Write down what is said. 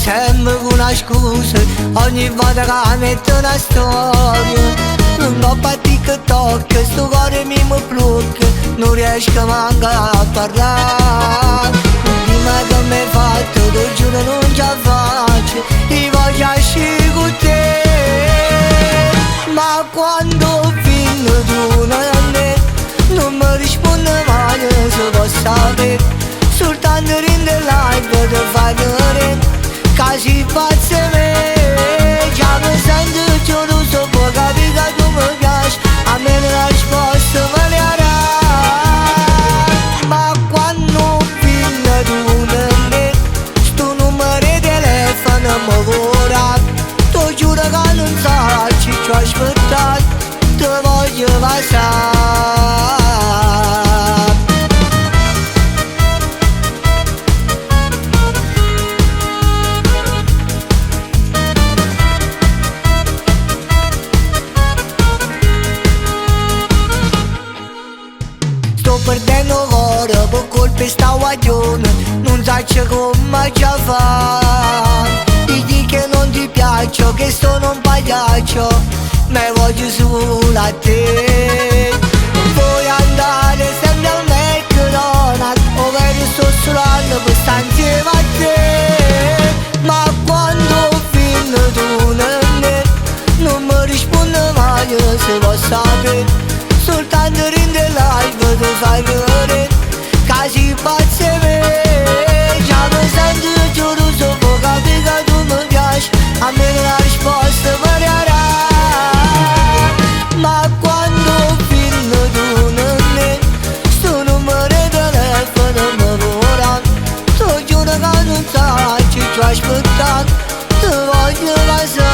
sembra una scusa ogni volta che metto una storia. Non fa TikTok, sto cuore mi blocca, non riesco manco a parlare. Prima che mi hai fatto, ti giuro non ce la faccio, ti voglio uscire con te. Ma quando fino tu non mi risponde mai, se posso sapere. Soltanto rinde live ti fai vedere, che si pazza me. Già mi sento geloso, puoi capire che tu mi piaci, a me la risposta variarà. Ma quando fino tu sto numero di telefono mi vorrà. Ti giuro che non sai, ci ho aspettato, ti voglio passare. Sto perdendo cuore per colpa di sta guaglione, non so come ci fa. Ti dico che non ti piaccio, che sono un pagliaccio, me voglio solo a te. Vuoi andare sempre al McDonald's, ovvero sto sull'anno per stare insieme a te. Ma quando fino tu non mi risponde mai, se posso sapere. Soltanto rinde live ti fai vedere, che si pazza me. Già mi sento geloso, puoi capire che tu mi piaci, a me la risposta variarà. Ma quando fino tu sto numero di telefono mi vorrà. Ti giuro che non sai, ci ho aspettato, ti voglio passare.